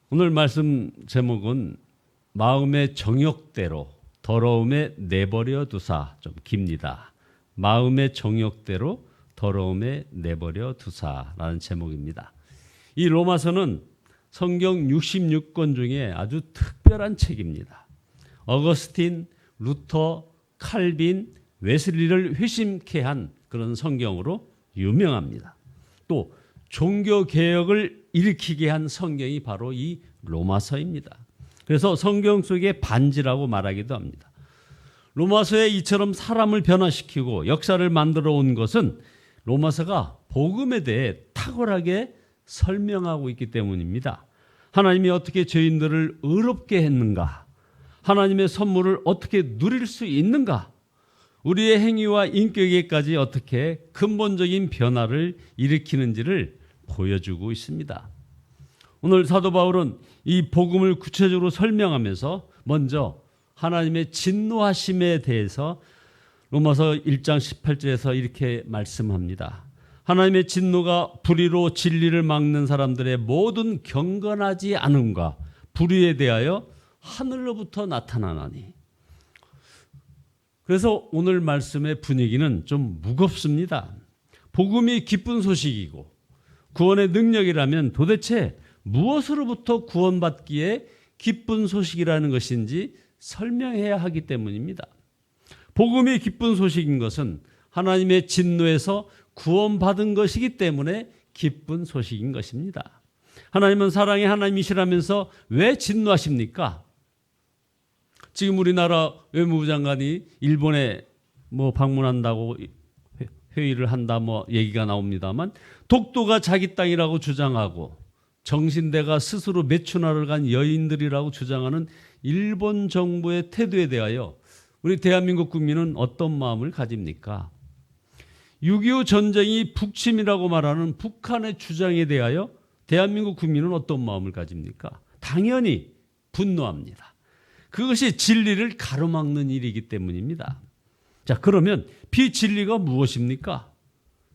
오늘 말씀 제목은 마음의 정욕대로 더러움에 내버려 두사. 좀 깁니다. 마음의 정욕대로 더러움에 내버려 두사라는 제목입니다. 이 로마서는 성경 66권 중에 아주 특별한 책입니다. 어거스틴, 루터, 칼빈, 웨슬리를 회심케 한 그런 성경으로 유명합니다. 또 종교개혁을 일으키게 한 성경이 바로 이 로마서입니다. 그래서 성경 속의 반지라고 말하기도 합니다. 로마서에 이처럼 사람을 변화시키고 역사를 만들어 온 것은 로마서가 복음에 대해 탁월하게 설명하고 있기 때문입니다. 하나님이 어떻게 죄인들을 의롭게 했는가? 하나님의 선물을 어떻게 누릴 수 있는가? 우리의 행위와 인격에까지 어떻게 근본적인 변화를 일으키는지를 보여주고 있습니다. 오늘 사도 바울은 이 복음을 구체적으로 설명하면서 먼저 하나님의 진노하심에 대해서 로마서 1장 18절에서 이렇게 말씀합니다. 하나님의 진노가 불의로 진리를 막는 사람들의 모든 경건하지 않음과 불의에 대하여 하늘로부터 나타나나니. 그래서 오늘 말씀의 분위기는 좀 무겁습니다. 복음이 기쁜 소식이고 구원의 능력이라면 도대체 무엇으로부터 구원받기에 기쁜 소식이라는 것인지 설명해야 하기 때문입니다. 복음이 기쁜 소식인 것은 하나님의 진노에서 구원받은 것이기 때문에 기쁜 소식인 것입니다. 하나님은 사랑의 하나님이시라면서 왜 진노하십니까? 지금 우리나라 외무부 장관이 일본에 방문한다고 회의를 한다 얘기가 나옵니다만 독도가 자기 땅이라고 주장하고 정신대가 스스로 매춘하러 간 여인들이라고 주장하는 일본 정부의 태도에 대하여 우리 대한민국 국민은 어떤 마음을 가집니까? 6.25 전쟁이 북침이라고 말하는 북한의 주장에 대하여 대한민국 국민은 어떤 마음을 가집니까? 당연히 분노합니다. 그것이 진리를 가로막는 일이기 때문입니다. 자, 그러면 비진리가 무엇입니까?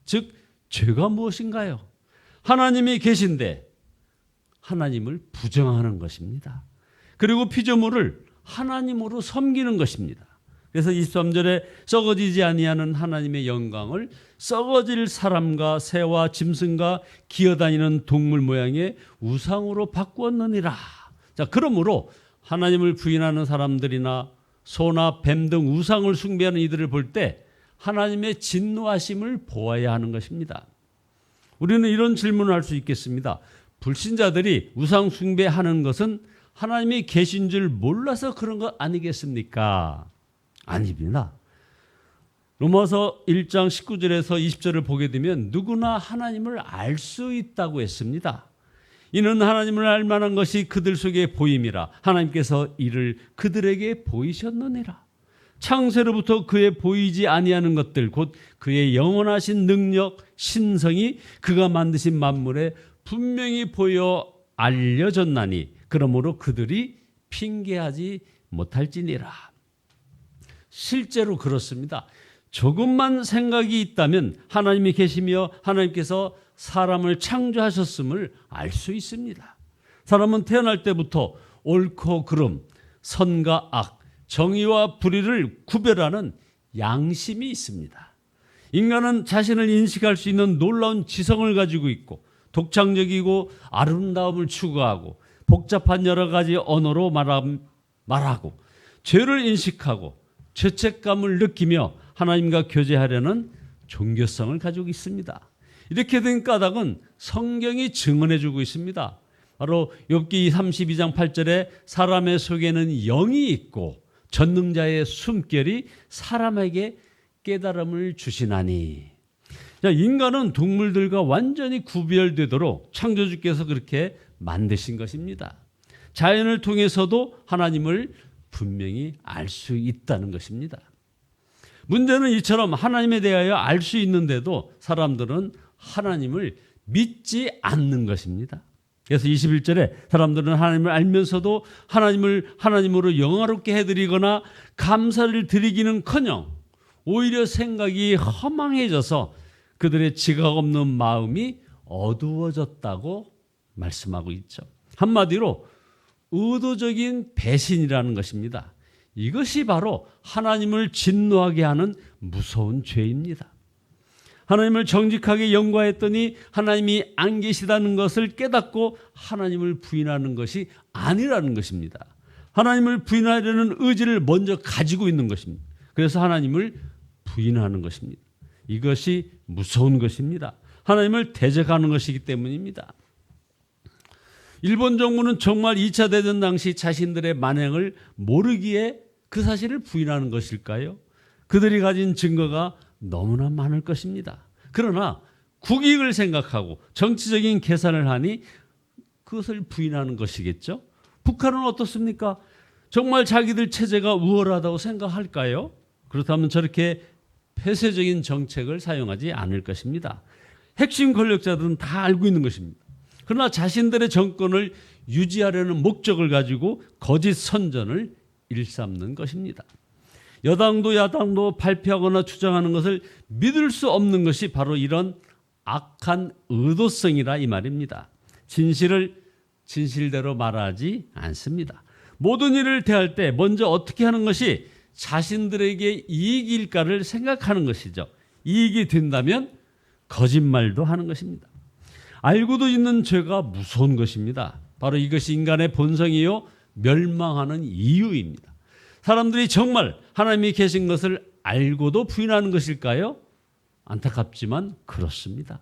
즉, 죄가 무엇인가요? 하나님이 계신데 하나님을 부정하는 것입니다. 그리고 피조물을 하나님으로 섬기는 것입니다. 그래서 23절에 썩어지지 아니하는 하나님의 영광을 썩어질 사람과 새와 짐승과 기어다니는 동물 모양의 우상으로 바꾸었느니라. 자, 그러므로 하나님을 부인하는 사람들이나 소나 뱀 등 우상을 숭배하는 이들을 볼 때 하나님의 진노하심을 보아야 하는 것입니다. 우리는 이런 질문을 할 수 있겠습니다. 불신자들이 우상 숭배하는 것은 하나님이 계신 줄 몰라서 그런 것 아니겠습니까? 아닙니다. 로마서 1장 19절에서 20절을 보게 되면 누구나 하나님을 알 수 있다고 했습니다. 이는 하나님을 알 만한 것이 그들 속에 보임이라 하나님께서 이를 그들에게 보이셨느니라. 창세로부터 그의 보이지 아니하는 것들 곧 그의 영원하신 능력 신성이 그가 만드신 만물에 분명히 보여 알려졌나니 그러므로 그들이 핑계하지 못할지니라. 실제로 그렇습니다. 조금만 생각이 있다면 하나님이 계시며 하나님께서 사람을 창조하셨음을 알 수 있습니다. 사람은 태어날 때부터 옳고 그름, 선과 악, 정의와 불의를 구별하는 양심이 있습니다. 인간은 자신을 인식할 수 있는 놀라운 지성을 가지고 있고 독창적이고 아름다움을 추구하고 복잡한 여러 가지 언어로 말하고 죄를 인식하고 죄책감을 느끼며 하나님과 교제하려는 종교성을 가지고 있습니다. 이렇게 된 까닭은 성경이 증언해주고 있습니다. 바로 욥기 32장 8절에 사람의 속에는 영이 있고 전능자의 숨결이 사람에게 깨달음을 주시나니. 자, 인간은 동물들과 완전히 구별되도록 창조주께서 그렇게 만드신 것입니다. 자연을 통해서도 하나님을 분명히 알 수 있다는 것입니다. 문제는 이처럼 하나님에 대하여 알 수 있는데도 사람들은 하나님을 믿지 않는 것입니다. 그래서 21절에 사람들은 하나님을 알면서도 하나님을 하나님으로 영화롭게 해드리거나 감사를 드리기는커녕 오히려 생각이 허망해져서 그들의 지각 없는 마음이 어두워졌다고 말씀하고 있죠. 한마디로 의도적인 배신이라는 것입니다. 이것이 바로 하나님을 진노하게 하는 무서운 죄입니다. 하나님을 정직하게 영과했더니 하나님이 안 계시다는 것을 깨닫고 하나님을 부인하는 것이 아니라는 것입니다. 하나님을 부인하려는 의지를 먼저 가지고 있는 것입니다. 그래서 하나님을 부인하는 것입니다. 이것이 무서운 것입니다. 하나님을 대적하는 것이기 때문입니다. 일본 정부는 정말 2차 대전 당시 자신들의 만행을 모르기에 그 사실을 부인하는 것일까요? 그들이 가진 증거가 너무나 많을 것입니다. 그러나 국익을 생각하고 정치적인 계산을 하니 그것을 부인하는 것이겠죠. 북한은 어떻습니까? 정말 자기들 체제가 우월하다고 생각할까요? 그렇다면 저렇게 폐쇄적인 정책을 사용하지 않을 것입니다. 핵심 권력자들은 다 알고 있는 것입니다. 그러나 자신들의 정권을 유지하려는 목적을 가지고 거짓 선전을 일삼는 것입니다. 여당도 야당도 발표하거나 주장하는 것을 믿을 수 없는 것이 바로 이런 악한 의도성이라 이 말입니다. 진실을 진실대로 말하지 않습니다. 모든 일을 대할 때 먼저 어떻게 하는 것이 자신들에게 이익일까를 생각하는 것이죠. 이익이 된다면 거짓말도 하는 것입니다. 알고도 있는 죄가 무서운 것입니다. 바로 이것이 인간의 본성이요 멸망하는 이유입니다. 사람들이 정말 하나님이 계신 것을 알고도 부인하는 것일까요? 안타깝지만 그렇습니다.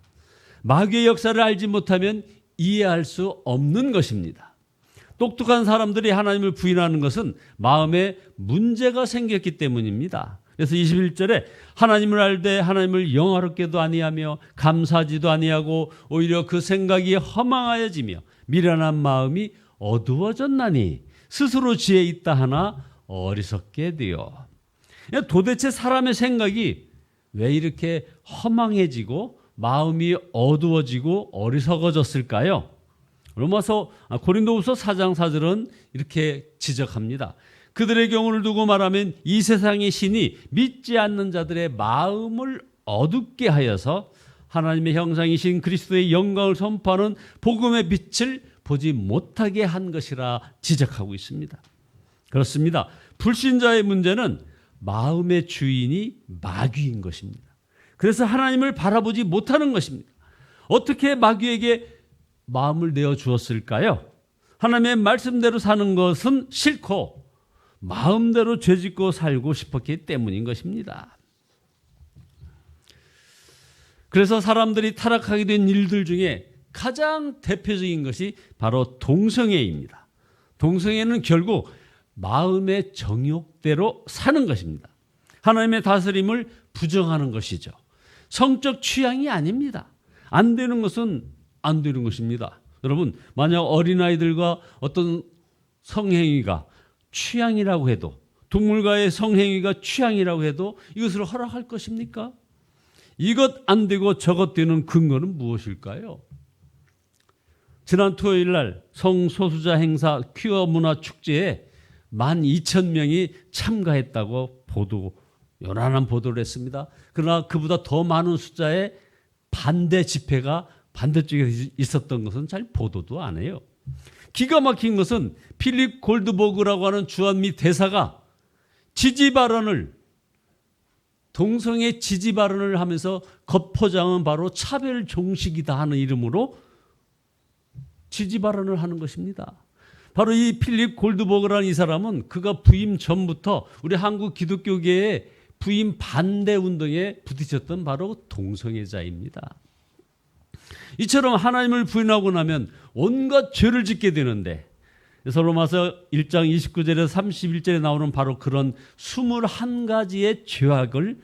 마귀의 역사를 알지 못하면 이해할 수 없는 것입니다. 똑똑한 사람들이 하나님을 부인하는 것은 마음에 문제가 생겼기 때문입니다. 그래서 21절에 하나님을 알되 하나님을 영화롭게도 아니하며 감사하지도 아니하고 오히려 그 생각이 허망하여지며 미련한 마음이 어두워졌나니 스스로 지혜 있다 하나 어리석게 되어. 도대체 사람의 생각이 왜 이렇게 허망해지고 마음이 어두워지고 어리석어졌을까요? 고린도후서 4장 4절은 이렇게 지적합니다. 그들의 경우를 두고 말하면 이 세상의 신이 믿지 않는 자들의 마음을 어둡게 하여서 하나님의 형상이신 그리스도의 영광을 선포하는 복음의 빛을 보지 못하게 한 것이라 지적하고 있습니다. 그렇습니다. 불신자의 문제는 마음의 주인이 마귀인 것입니다. 그래서 하나님을 바라보지 못하는 것입니다. 어떻게 마귀에게 마음을 내어주었을까요? 하나님의 말씀대로 사는 것은 싫고 마음대로 죄짓고 살고 싶었기 때문인 것입니다. 그래서 사람들이 타락하게 된 일들 중에 가장 대표적인 것이 바로 동성애입니다. 동성애는 결국 마음의 정욕대로 사는 것입니다. 하나님의 다스림을 부정하는 것이죠. 성적 취향이 아닙니다. 안 되는 것은 안 되는 것입니다. 여러분, 만약 어린아이들과 어떤 성행위가 취향이라고 해도, 동물과의 성행위가 취향이라고 해도 이것을 허락할 것입니까? 이것 안 되고 저것 되는 근거는 무엇일까요? 지난 토요일 날 성소수자 행사 퀴어 문화 축제에 12,000명이 참가했다고 요란한 보도를 했습니다. 그러나 그보다 더 많은 숫자의 반대 집회가 반대쪽에 있었던 것은 잘 보도도 안 해요. 기가 막힌 것은 필립 골드버그라고 하는 주한미 대사가 동성애 지지 발언을 하면서 겉포장은 바로 차별 종식이다 하는 이름으로 지지 발언을 하는 것입니다. 바로 이 필립 골드버그라는 이 사람은 그가 부임 전부터 우리 한국 기독교계의 부임 반대 운동에 부딪혔던 바로 동성애자입니다. 이처럼 하나님을 부인하고 나면 온갖 죄를 짓게 되는데, 그래서 로마서 1장 29절에서 31절에 나오는 바로 그런 21가지의 죄악을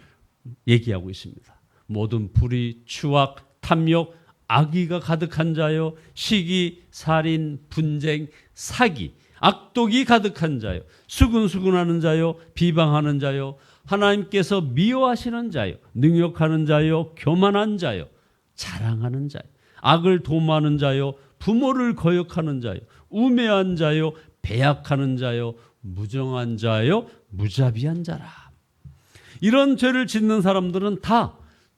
얘기하고 있습니다. 모든 불의, 추악, 탐욕, 악의가 가득한 자요, 시기, 살인, 분쟁, 사기, 악독이 가득한 자요, 수근수근하는 자요, 비방하는 자요, 하나님께서 미워하시는 자요, 능욕하는 자요, 교만한 자요, 자랑하는 자요, 악을 도모하는 자요, 부모를 거역하는 자요, 우매한 자요, 배약하는 자요, 무정한 자요, 무자비한 자라. 이런 죄를 짓는 사람들은 다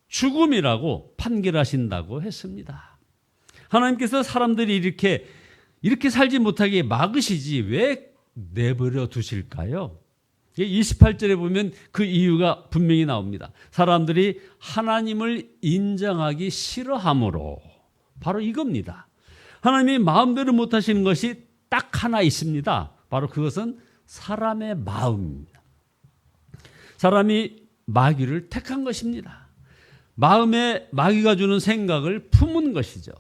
죽음이라고 판결하신다고 했습니다. 하나님께서 사람들이 이렇게 이렇게 살지 못하게 막으시지 왜 내버려 두실까요? 28절에 보면 그 이유가 분명히 나옵니다. 사람들이 하나님을 인정하기 싫어함으로, 바로 이겁니다. 하나님이 마음대로 못하시는 것이 딱 하나 있습니다. 바로 그것은 사람의 마음입니다. 사람이 마귀를 택한 것입니다. 마음에 마귀가 주는 생각을 품은 것이죠.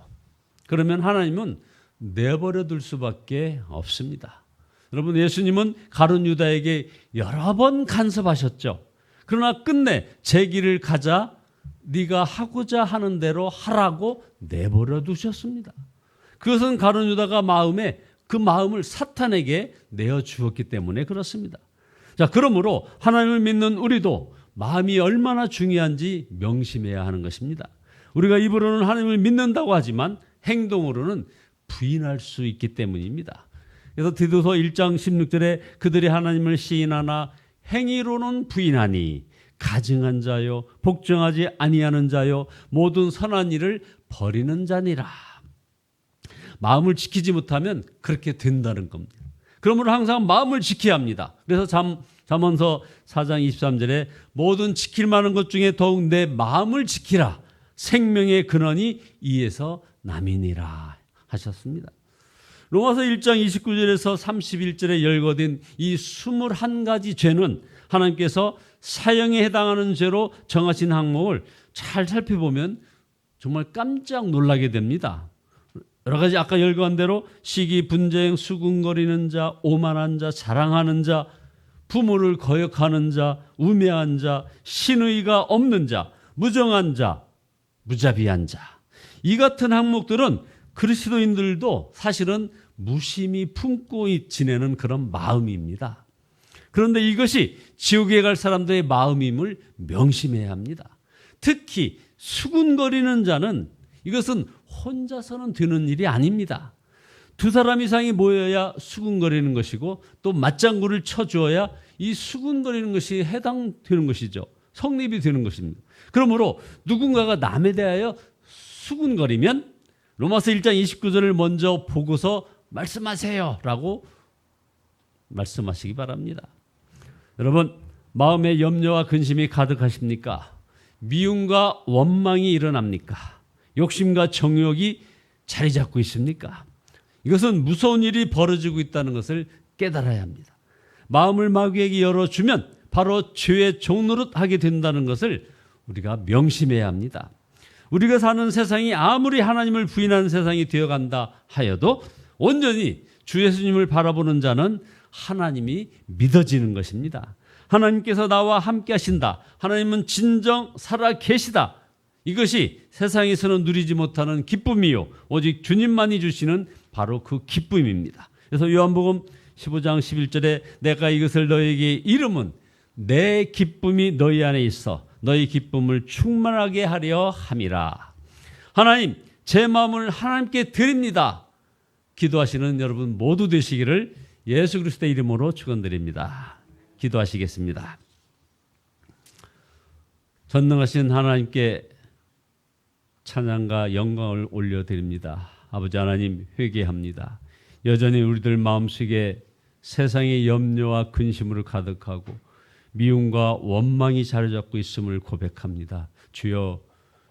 그러면 하나님은 내버려 둘 수밖에 없습니다. 여러분, 예수님은 가룟 유다에게 여러 번 간섭하셨죠. 그러나 끝내 제 길을 가자, 네가 하고자 하는 대로 하라고 내버려 두셨습니다. 그것은 가룟 유다가 그 마음을 사탄에게 내어주었기 때문에 그렇습니다. 자, 그러므로 하나님을 믿는 우리도 마음이 얼마나 중요한지 명심해야 하는 것입니다. 우리가 입으로는 하나님을 믿는다고 하지만 행동으로는 부인할 수 있기 때문입니다. 그래서 디도서 1장 16절에 그들이 하나님을 시인하나 행위로는 부인하니 가증한 자요 복종하지 아니하는 자요 모든 선한 일을 버리는 자니라. 마음을 지키지 못하면 그렇게 된다는 겁니다. 그러므로 항상 마음을 지켜야 합니다. 그래서 잠언서 4장 23절에 모든 지킬 만한 것 중에 더욱 내 마음을 지키라. 생명의 근원이 이에서 남이니라 하셨습니다. 로마서 1장 29절에서 31절에 열거된 이 21가지 죄는 하나님께서 사형에 해당하는 죄로 정하신 항목을 잘 살펴보면 정말 깜짝 놀라게 됩니다. 여러 가지 아까 열거한 대로 시기, 분쟁, 수군거리는 자, 오만한 자, 자랑하는 자, 부모를 거역하는 자, 우매한 자, 신의가 없는 자, 무정한 자, 무자비한 자. 이 같은 항목들은 그리스도인들도 사실은 무심히 품고 지내는 그런 마음입니다. 그런데 이것이 지옥에 갈 사람들의 마음임을 명심해야 합니다. 특히 수군거리는 자는 이것은 혼자서는 되는 일이 아닙니다. 두 사람 이상이 모여야 수군거리는 것이고 또 맞장구를 쳐주어야 이 수군거리는 것이 해당되는 것이죠. 성립이 되는 것입니다. 그러므로 누군가가 남에 대하여 수군거리면 로마서 1장 29절을 먼저 보고서 말씀하세요 라고 말씀하시기 바랍니다. 여러분, 마음에 염려와 근심이 가득하십니까? 미움과 원망이 일어납니까? 욕심과 정욕이 자리 잡고 있습니까? 이것은 무서운 일이 벌어지고 있다는 것을 깨달아야 합니다. 마음을 마귀에게 열어주면 바로 죄의 종노릇 하게 된다는 것을 우리가 명심해야 합니다. 우리가 사는 세상이 아무리 하나님을 부인하는 세상이 되어간다 하여도 온전히 주 예수님을 바라보는 자는 하나님이 믿어지는 것입니다. 하나님께서 나와 함께 하신다. 하나님은 진정 살아 계시다. 이것이 세상에서는 누리지 못하는 기쁨이요 오직 주님만이 주시는 바로 그 기쁨입니다. 그래서 요한복음 15장 11절에 내가 이것을 너에게 이름은 내 기쁨이 너희 안에 있어 너희 기쁨을 충만하게 하려 함이라. 하나님, 제 마음을 하나님께 드립니다. 기도하시는 여러분 모두 되시기를 예수 그리스도의 이름으로 축원드립니다. 기도하시겠습니다. 전능하신 하나님께 찬양과 영광을 올려드립니다. 아버지 하나님, 회개합니다. 여전히 우리들 마음속에 세상의 염려와 근심으로 가득하고 미움과 원망이 자리 잡고 있음을 고백합니다. 주여,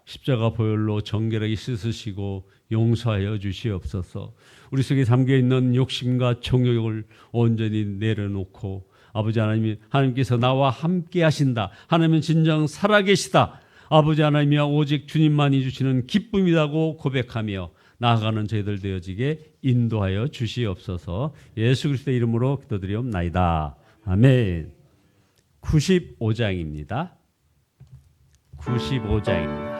십자가 보혈로 정결하게 씻으시고 용서하여 주시옵소서. 우리 속에 담겨있는 욕심과 정욕을 온전히 내려놓고 아버지 하나님이 하나님께서 나와 함께 하신다. 하나님은 진정 살아계시다. 아버지 하나님이여 오직 주님만이 주시는 기쁨이라고 고백하며 나아가는 저희들 되어지게 인도하여 주시옵소서. 예수 그리스도의 이름으로 기도드리옵나이다. 아멘. 95장입니다. 95장입니다.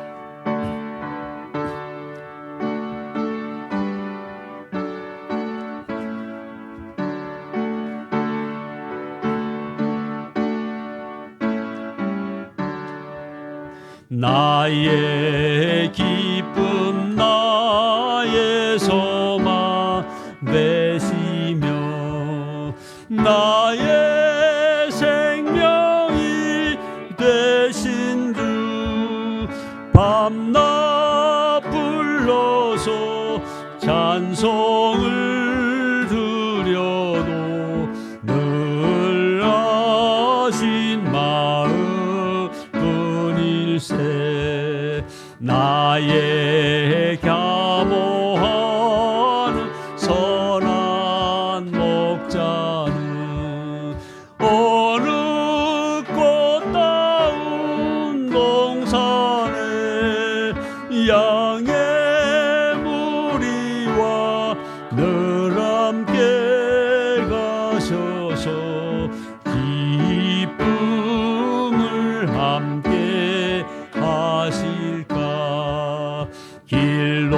나의 기쁨 나의 소망 되시며 나의 생명이 되신 주 밤낮 불러서 찬송을 나의 겸허하는 선한 목자는 어느 꽃다운 동산에 양의 무리와 늘 함께 가셔서 기쁨을 함께 하실까. 길도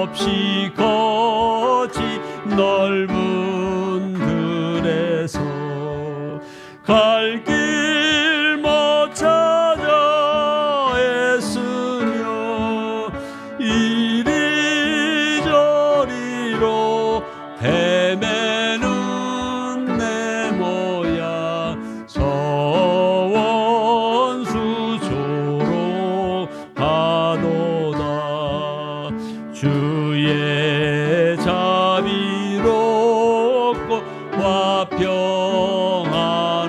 없이 거치 넓은 들에서 갈 길 못 찾아 애쓰며 이리저리로 헤매는 내 모양 서원수초로 가도다. 주의 자비롭고 화평한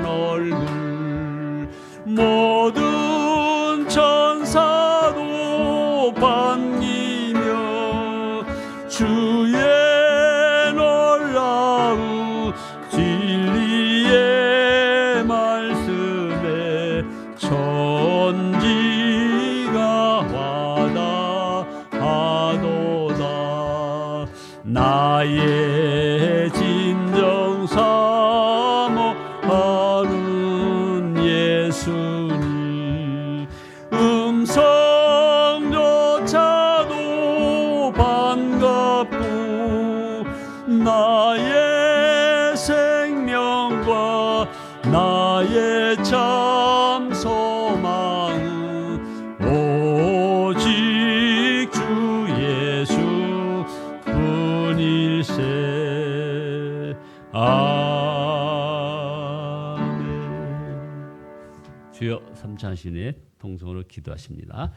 얼굴 모든 천사도 반기며 주의 놀라운 진리의 말씀에 천지가 와닿하도다. 나의 진정 사모하는 예수님 음성조차도 반갑고 나의 생명과 나의 참 소망은 오직 주 예수 뿐일세. 아멘. 주여, 삼창신의 통성으로 기도하십니다.